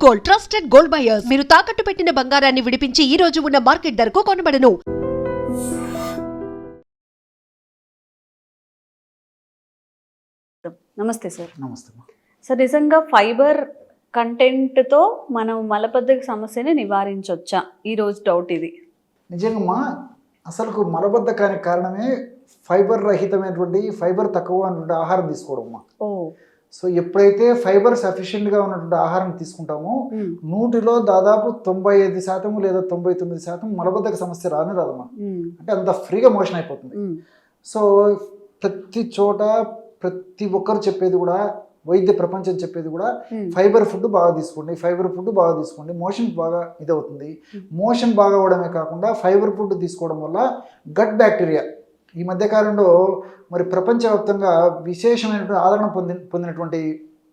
Gold, trusted gold buyers. మీరు తాకట్టు పెట్టిన బంగారాన్ని విడిపించి ఈ రోజు ఉన్న మార్కెట్ ధరకు కొనబడను. నమస్తే సార్. నమస్తే. సార్, నిజంగా ఫైబర్ కంటెంట్తో మనం మలబద్ధక సమస్యని నివారించవచ్చా? ఈ రోజు డౌట్ ఇది. నిజంగా అసలు మలబద్ధకానికి కారణమే ఫైబర్ రహితమైనటువంటి ఫైబర్ తక్కువ ఉన్నటువంటి ఆహారం తీసుకోవడం అమ్మా. ఓ, సో ఎప్పుడైతే ఫైబర్ సఫిషియెంట్గా ఉన్నటువంటి ఆహారం తీసుకుంటామో 100లో దాదాపు 95% లేదా 99% మలబద్ధక సమస్య రాదమ్మా. అంటే అంత ఫ్రీగా మోషన్ అయిపోతుంది. సో ప్రతి చోట ప్రతి ఒక్కరు చెప్పేది కూడా, వైద్య ప్రపంచం చెప్పేది కూడా ఫైబర్ ఫుడ్ బాగా తీసుకోండి, ఫైబర్ ఫుడ్ బాగా తీసుకోండి, మోషన్ బాగా ఇదవుతుంది. మోషన్ బాగా అవడమే కాకుండా ఫైబర్ ఫుడ్ తీసుకోవడం వల్ల గట్ బ్యాక్టీరియా ఈ మధ్యకాలంలో మరి ప్రపంచవ్యాప్తంగా విశేషమైనటువంటి ఆదరణ పొందినటువంటి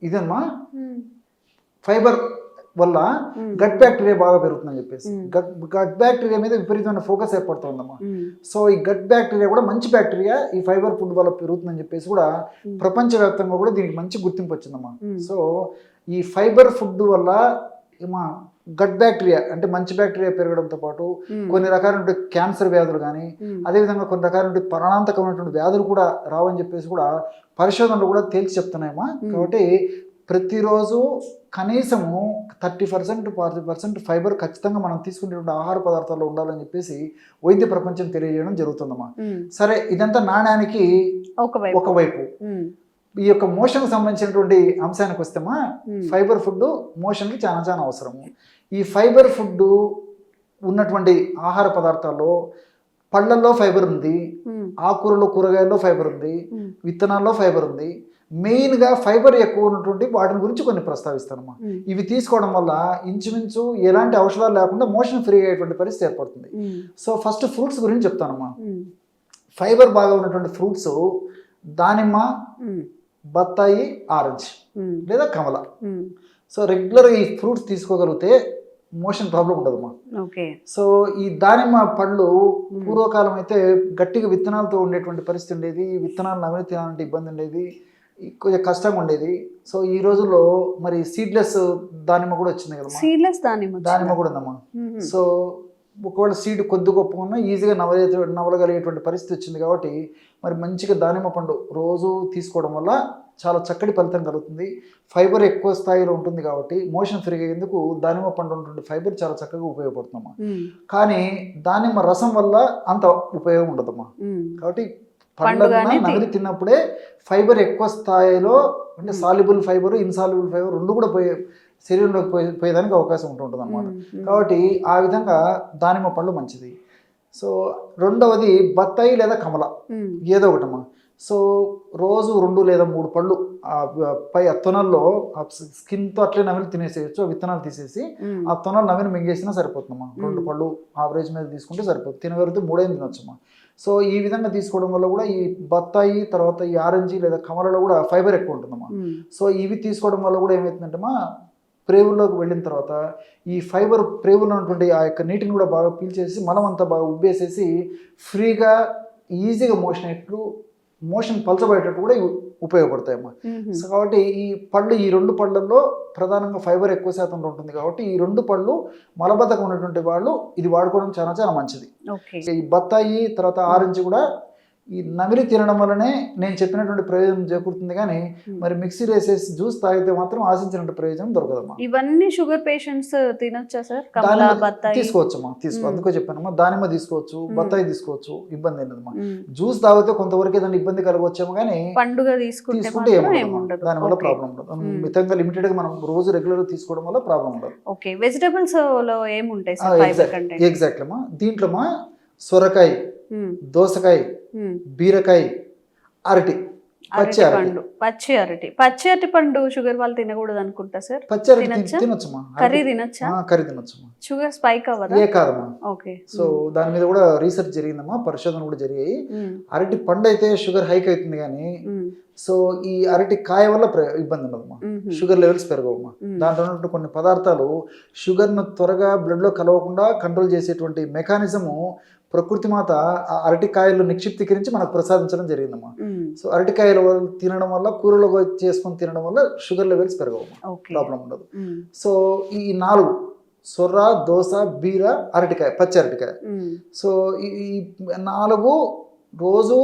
ఇదమ్మా. ఫైబర్ వల్ల గట్ బ్యాక్టీరియా బాగా పెరుగుతుందని చెప్పేసి గట్ బ్యాక్టీరియా మీద విపరీతమైన ఫోకస్ ఏర్పడుతుందమ్మా. సో ఈ గట్ బ్యాక్టీరియా కూడా మంచి బ్యాక్టీరియా ఈ ఫైబర్ ఫుడ్ వల్ల పెరుగుతుందని చెప్పేసి కూడా ప్రపంచవ్యాప్తంగా కూడా దీనికి మంచి గుర్తింపు వచ్చిందమ్మా. సో ఈ ఫైబర్ ఫుడ్ వల్ల గట్ బ్యాక్టీరియా అంటే మంచి బ్యాక్టీరియా పెరగడంతో పాటు కొన్ని రకాలైన క్యాన్సర్ వ్యాధులు కానీ, అదేవిధంగా కొన్ని రకాలైన ప్రాణాంతకమైనటువంటి వ్యాధులు కూడా రావని చెప్పేసి కూడా పరిశోధనలు కూడా తేల్చి చెప్తున్నాయమ్మా. కాబట్టి ప్రతిరోజు కనీసము 30% 40% ఫైబర్ ఖచ్చితంగా మనం తీసుకునేటువంటి ఆహార పదార్థాల్లో ఉండాలని చెప్పేసి వైద్య ప్రపంచం తెలియజేయడం జరుగుతుందమ్మా. సరే, ఇదంతా నాణ్యానికి ఒకవైపు. ఈ యొక్క మోషన్కి సంబంధించినటువంటి అంశానికి వస్తేమా, ఫైబర్ ఫుడ్ మోషన్కి చాలా చాలా అవసరము. ఈ ఫైబర్ ఫుడ్ ఉన్నటువంటి ఆహార పదార్థాల్లో పళ్ళల్లో ఫైబర్ ఉంది, ఆకుకూరలో కూరగాయల్లో ఫైబర్ ఉంది, విత్తనాల్లో ఫైబర్ ఉంది. మెయిన్గా ఫైబర్ ఎక్కువ ఉన్నటువంటి వాటిని గురించి కొన్ని ప్రస్తావిస్తానమ్మా. ఇవి తీసుకోవడం వల్ల ఇంచుమించు ఎలాంటి ఔషధాలు లేకుండా మోషన్ ఫ్రీ అయ్యేటువంటి పరిస్థితి ఏర్పడుతుంది. సో ఫస్ట్ ఫ్రూట్స్ గురించి చెప్తానమ్మా. ఫైబర్ బాగా ఉన్నటువంటి ఫ్రూట్స్ దానిమ్మ, బత్తాయి, ఆరెంజ్ లేదా కమల. సో రెగ్యులర్గా ఈ ఫ్రూట్స్ తీసుకోగలిగితే మోషన్ ప్రాబ్లం ఉండదమ్మా. సో ఈ దానిమ్మ పళ్ళు పూర్వకాలం అయితే గట్టిగా విత్తనాలతో ఉండేటువంటి పరిస్థితి ఉండేది. విత్తనాలు నమిలి తినాలంటే ఇబ్బంది ఉండేది, కొంచెం కష్టంగా ఉండేది. సో ఈ రోజుల్లో మరి సీడ్లెస్ దానిమ్మ కూడా వచ్చింది కదమ్మా. సీడ్లెస్ దానిమ్మ కూడా ఉందమ్మా. సో ఒకవేళ సీడ్ కొద్ది గొప్ప ఉన్నా ఈజీగా నవలగలిగేటువంటి పరిస్థితి వచ్చింది. కాబట్టి మరి మంచిగా దానిమ్మ పండు రోజు తీసుకోవడం వల్ల చాలా చక్కటి ఫలితం కలుగుతుంది. ఫైబర్ ఎక్కువ స్థాయిలో ఉంటుంది కాబట్టి మోషన్ ఫ్రీగా అయ్యేందుకు దానిమ్మ పండు ఉన్నటువంటి ఫైబర్ చాలా చక్కగా ఉపయోగపడుతుందమ్మా. కానీ దానిమ్మ రసం వల్ల అంత ఉపయోగం ఉండదమ్మా. కాబట్టి పండ్లన్నా నమిలి తిన్నప్పుడే ఫైబర్ ఎక్కువ స్థాయిలో, అంటే సాల్యుబుల్ ఫైబర్, ఇన్సాల్యుబుల్ ఫైబర్ రెండు కూడా శరీరంలోకి పోయేదానికి అవకాశం ఉంటుంటుంది అన్నమాట. కాబట్టి ఆ విధంగా దానిమ్మ పండ్లు మంచిది. సో రెండవది బత్తాయి లేదా కమల, ఏదో ఒకటమ్మా. సో రోజు 2 లేదా 3 పళ్ళు పై ఆ తొనల్లో స్కిన్తో అట్లే నమిలి తినేసేయచ్చు. విత్తనాలు తీసేసి ఆ తొనలు నమిలి మింగేసినా సరిపోతుందమ్మా. 2 పళ్ళు ఆవరేజ్ మీద తీసుకుంటే సరిపోతుంది. తినగలిగితే 3 తినొచ్చమ్మా. సో ఈ విధంగా తీసుకోవడం వల్ల కూడా ఈ బత్తాయి, తర్వాత ఈ ఆరెంజ్ లేదా కమలలో కూడా ఫైబర్ ఎక్కువ ఉంటుందమ్మా. సో ఇవి తీసుకోవడం వల్ల కూడా ఏమవుతుందంటే ప్రేవుల్లోకి వెళ్ళిన తర్వాత ఈ ఫైబర్ ప్రేవుల్లో ఉన్నటువంటి ఆ యొక్క నీటిని కూడా బాగా పీల్చేసి మలం అంతా బాగా ఉబ్బేసేసి ఫ్రీగా ఈజీగా మోషన్ పలచబడేటట్టు కూడా ఉపయోగపడతాయమ్మా. సో కాబట్టి ఈ 2 పళ్ళల్లో ప్రధానంగా ఫైబర్ ఎక్కువ శాతంలో ఉంటుంది. కాబట్టి ఈ 2 పళ్ళు మలబద్ధకం ఉన్నటువంటి వాళ్ళు ఇది వాడుకోవడం చాలా చాలా మంచిది. ఈ బత్తాయి తర్వాత ఆరెంజ్ కూడా ఈ నమిలి తినడం వల్లనే నేను చెప్పినటువంటి ప్రయోజనం చేకూరుతుంది. కానీ మరి మిక్సీలో వేసేసి జ్యూస్ తాగితే మాత్రం ఆశించినటువంటి ప్రయోజనం దొరకదమ్మా. ఇవన్నీ షుగర్ పేషెంట్స్ తినొచ్చా సార్? తీసుకోవచ్చమ్మా, అందుకో చెప్పానమ్మా. దానిమ్మ తీసుకోవచ్చు, బత్తాయి తీసుకోవచ్చు, ఇబ్బంది ఏంటమ్మా. జ్యూస్ తాగితే కొంతవరకు ఏదైనా ఇబ్బంది కలగవచ్చేమో, కానీ పండుగ తీసుకుంటే దానివల్ల ప్రాబ్లం ఉండదు. మితంగా లిమిటెడ్ గా మనం రోజు రెగ్యులర్ గా తీసుకోవడం వల్ల ప్రాబ్లం ఉండదు. ఓకే, వెజిటబుల్స్ లో ఏముంటాయి? ఎగ్జాక్ట్లీ అమ్మా. దీంట్లో సొరకాయ, దోసకాయ, బీరకాయ, అరటి, పచ్చి అరటి పండు షుగర్ వాళ్ళు తినకూడదు అనుకుంటా సార్. పచ్చి అరటి తినొచ్చమ్మా. కర్రీ తినొచ్చా? కర్రీ తినొచ్చమ్మా. షుగర్ స్పైక్ అవ్వదా? కాదమ్మా. ఓకే. సో దాని మీద కూడా రీసెర్చ్ జరిగిందమ్మా, పరిశోధన కూడా జరిగాయి. అరటి పండు అయితే షుగర్ హైక్ అవుతుంది, కానీ సో ఈ అరటి కాయ వల్ల ఇబ్బంది ఉండదమ్మా, షుగర్ లెవెల్స్ పెరగవమ్మా. దాంట్లో ఉన్నటువంటి కొన్ని పదార్థాలు షుగర్ను త్వరగా బ్లడ్లో కలవకుండా కంట్రోల్ చేసేటువంటి మెకానిజము ప్రకృతి మాత ఆ అరటికాయలు నిక్షిప్తీకరించి మనకు ప్రసాదించడం జరిగిందమ్మా. సో అరటికాయలు తినడం వల్ల, కూరలో చేసుకొని తినడం వల్ల షుగర్ లెవెల్స్ పెరగవమ్మా, ప్రాబ్లం ఉండదు. సో ఈ 4 సొర్ర, దోస, బీర, అరటికాయ, పచ్చి అరటికాయ. సో ఈ 4 రోజు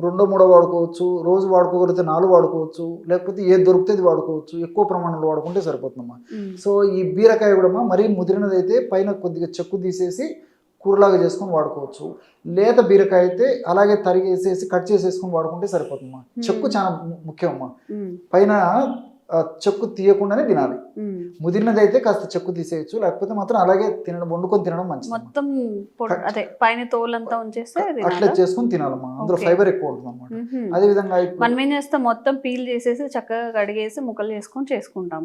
2-3 వాడుకోవచ్చు, రోజు వాడుకోగలిగితే 4 వాడుకోవచ్చు, లేకపోతే ఏది దొరికితే అది వాడుకోవచ్చు. ఎక్కువ ప్రమాణంలో వాడుకుంటే సరిపోతుందమ్మా. సో ఈ బీరకాయ కూడా మరీ ముదిరినది అయితే పైన కొద్దిగా చెక్కు తీసేసి కూరలాగా చేసుకొని వాడుకోవచ్చు. లేత బీరకాయ అయితే అలాగే తరిగేసేసి కట్ చేసేసుకొని వాడుకుంటే సరిపోతుందమ్మా. చెక్కు చాలా ముఖ్యమమ్మా. పైన చెక్కు తీయకుండానే తినాలి. ముదిరినది అయితే కాస్త చెక్కు తీసేయచ్చు, లేకపోతే మాత్రం అలాగే వండుకొని తినడం మంచిది. మొత్తం అదే పైన తోలంతా ఉంచేస్తే అట్లా చేసుకుని తినాలమ్మా, అందులో ఫైబర్ ఎక్కువ ఉంటుంది అన్నమాట. అదే విధంగా మనం ఏం చేస్తాం, మొత్తం పీల్ చేసేసి చక్కగా కడిగేసి ముక్కలు చేసుకుంటాం.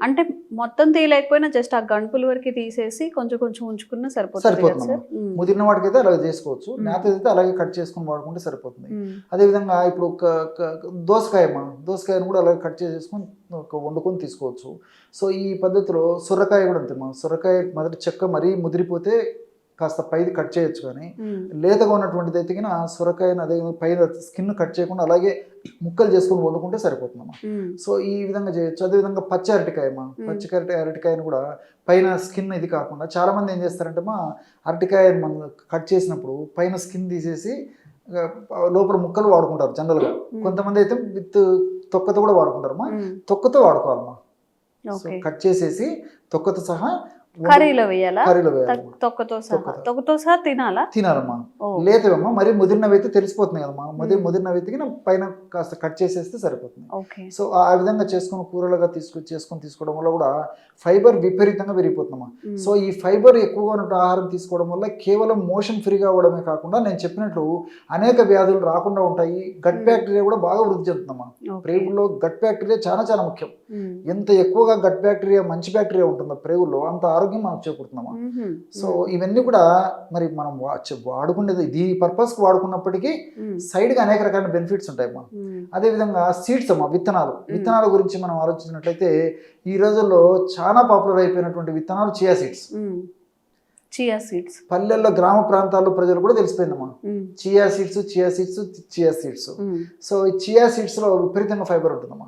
అంటే మొత్తం తీయలేకపోయినా జస్ట్ ఆ గంపుల వరకు తీసేసి కొంచెం కొంచెం ఉంచుకున్నా సరిపోతుంది. ముదిరిన వాటికైతే అలాగే చేసుకోవచ్చు, నేతైతే అలాగే కట్ చేసుకుని వాడుకుంటే సరిపోతుంది. అదే విధంగా ఇప్పుడు దోసకాయను కూడా అలాగే కట్ చేసేసుకొని వండుకొని తీసుకోవచ్చు. సో ఈ పద్ధతిలో సొరకాయ కూడా అంతేమ్మా. సొరకాయ మొదటి చెక్క మరీ ముదిరిపోతే కాస్త పైది కట్ చేయొచ్చు, కానీ లేతగా ఉన్నటువంటిది అయితే సొరకాయను అదే పైన స్కిన్ కట్ చేయకుండా అలాగే ముక్కలు చేసుకొని వండుకుంటే సరిపోతుందమ్మా. సో ఈ విధంగా చేయొచ్చు. అదేవిధంగా పచ్చి అరటికాయమ్మా, అరటికాయను కూడా పైన స్కిన్ ఇది కాకుండా చాలా మంది ఏం చేస్తారంటే అరటికాయను మనం కట్ చేసినప్పుడు పైన స్కిన్ తీసేసి లోపల ముక్కలు వాడుకుంటారు జనరల్గా. కొంతమంది అయితే విత్ తొక్కతో కూడా వాడుకుంటారమ్మా. తొక్కతో వాడుకోవాలమ్మా. కట్ చేసేసి తొక్కతో సహా కర్రీలో వేయాలా? తొక్కతో సహా తినాలమ్మా. లేతవమ్మా మరి ముదిరినవి అయితే తెలిసిపోతుంది కదమ్మా. ముదిరినవి అయితే పైన కాస్త కట్ చేసేస్తే సరిపోతుంది. సో ఆ విధంగా చేసుకుని కూరలుగా చేసుకొని తీసుకోవడం వల్ల కూడా ఫైబర్ విపరీతంగా పెరిగిపోతుందమ్మా. సో ఈ ఫైబర్ ఎక్కువగా ఉన్న ఆహారం తీసుకోవడం వల్ల కేవలం మోషన్ ఫ్రీగా అవ్వడమే కాకుండా నేను చెప్పినట్లు అనేక వ్యాధులు రాకుండా ఉంటాయి. గట్ బ్యాక్టీరియా కూడా బాగా వృద్ధి చెందుతుందమ్మా. ప్రేగుల్లో గట్ బ్యాక్టీరియా చాలా చాలా ముఖ్యం. ఎంత ఎక్కువగా గట్ బ్యాక్టీరియా, మంచి బ్యాక్టీరియా ఉంటుందో ప్రేగుల్లో అంత ఆరోగ్యం మనం చేకూరుతున్నామా. సో ఇవన్నీ కూడా మరి మనం వాడుకునేది ఈ పర్పస్కి వాడుకున్నప్పటికీ సైడ్గా అనేక రకాల బెనిఫిట్స్ ఉంటాయమ్మా. అదేవిధంగా సీడ్స్ అమ్మా, విత్తనాల గురించి మనం ఆలోచించినట్లయితే ఈ రోజుల్లో చాలా పాపులర్ అయిపోయినటువంటి విత్తనాలు చియా సీడ్స్. పల్లెల్లో గ్రామ ప్రాంతాల్లో ప్రజలు కూడా తెలిసిపోయిందమ్మా. Chia seeds. సో ఈ చియా సీడ్స్ లో విపరీతంగా ఫైబర్ ఉంటుందమ్మా.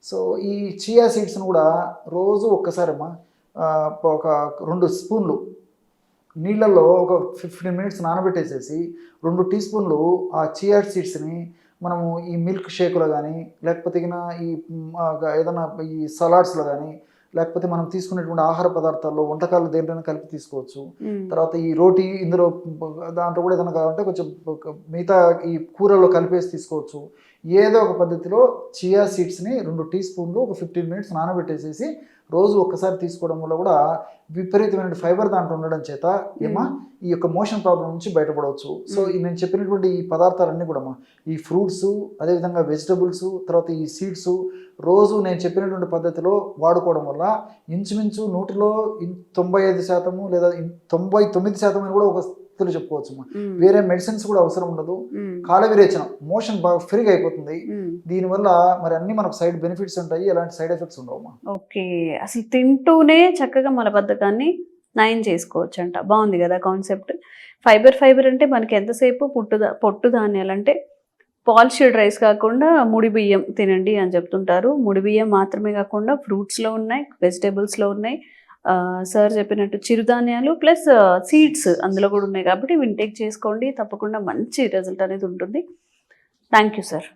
సో ఈ చియా సీడ్స్ను కూడా రోజు ఒక్కసారమ్మా ఒక 2 స్పూన్లు నీళ్ళల్లో ఒక 15 మినిట్స్ నానబెట్టేసేసి 2 టీ స్పూన్లు ఆ చియా సీడ్స్ని మనము ఈ మిల్క్ షేక్లో కానీ, లేకపోతే ఈ ఏదైనా ఈ సలాడ్స్లో కానీ, లేకపోతే మనం తీసుకునేటువంటి ఆహార పదార్థాల్లో వంటకాలు దేంట్లోనే కలిపి తీసుకోవచ్చు. తర్వాత ఈ రోటీ ఇందులో దాంట్లో కూడా ఏదైనా కావాలంటే కొంచెం మిగతా ఈ కూరల్లో కలిపేసి తీసుకోవచ్చు. ఏదో ఒక పద్ధతిలో చియా సీడ్స్ని 2 టీ స్పూన్లు ఒక 15 మినిట్స్ నానబెట్టేసేసి రోజు ఒక్కసారి తీసుకోవడం వల్ల కూడా విపరీతమైన ఫైబర్ దాంట్లో ఉండడం చేత ఈ యొక్క మోషన్ ప్రాబ్లం నుంచి బయటపడవచ్చు. సో నేను చెప్పినటువంటి ఈ పదార్థాలన్నీ కూడా ఈ ఫ్రూట్స్, అదేవిధంగా వెజిటబుల్స్, తర్వాత ఈ సీడ్స్ రోజు నేను చెప్పినటువంటి పద్ధతిలో వాడుకోవడం వల్ల ఇంచుమించు 100లో 95% లేదా 99% అని కూడా ఒక చెప్పుకోవచ్చు. వేరే మెడిసిన్స్ కూడా అవసరం ఉండదు. కాల విరేచనం, మోషన్ బాగా ఫ్రీగా అయిపోతుంది. దీనివల్ల మరి అన్ని మనకు సైడ్ బెనిఫిట్స్ ఉంటాయి, ఎలాంటి సైడ్ ఎఫెక్ట్స్ ఉండవు. ఓకే, అసలు తింటూనే చక్కగా మలబద్ధకాన్ని నయం చేసుకోవచ్చు అంట. బాగుంది కదా కాన్సెప్ట్. ఫైబర్ అంటే మనకి ఎంతసేపు పొట్టు ధాన్యాలు అంటే పాలిష్డ్ రైస్ కాకుండా ముడి బియ్యం తినండి అని చెప్తుంటారు. ముడి బియ్యం మాత్రమే కాకుండా ఫ్రూట్స్లో ఉన్నాయి, వెజిటేబుల్స్లో ఉన్నాయి, సార్ చెప్పినట్టు చిరుధాన్యాలు ప్లస్ సీడ్స్ అందులో కూడా ఉన్నాయి. కాబట్టి ఇంటేక్ చేసుకోండి, తప్పకుండా మంచి రిజల్ట్ అనేది ఉంటుంది. Thank you sir.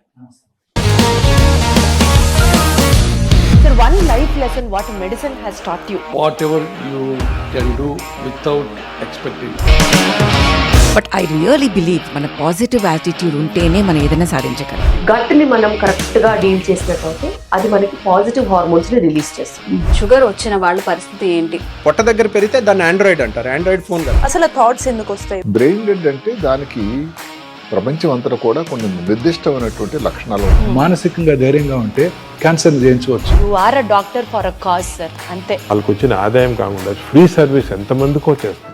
Sir, one life lesson what medicine has taught you. Whatever you can do without expecting. But I really believe మన పాజిటివ్ యాటిట్యూడ్ ఉంటేనే మనం ఏదైనా సాధించగలం. గట్ని మనం కరెక్ట్గా డీల్ చేసినట్లయితే అది మనకి పాజిటివ్ హార్మోన్స్ని రిలీజ్ చేస్తుంది. షుగర్ వచ్చిన వాళ్ళ పరిస్థితి ఏంటి? పొట్ట దగ్గర పెరిగితే దాన్ని ఆండ్రాయిడ్ అంటారు. ఆండ్రాయిడ్ ఫోన్ కదా. అసలు థాట్స్ ఎందుకు వస్తాయి? బ్రెయిన్ డెడ్ అంటే దానికి ప్రపంచం అంతా కూడా కొన్ని నిర్దిష్టమైనటువంటి లక్షణాలు. మానసికంగా ధైర్యంగా ఉంటే క్యాన్సర్ జయించవచ్చు. You are a doctor for a cause, sir. అంతే. వాళ్ళకి వచ్చిన ఆదాయం కాకుండా ఫ్రీ సర్వీస్ ఎంతమందికో చేస్తారు.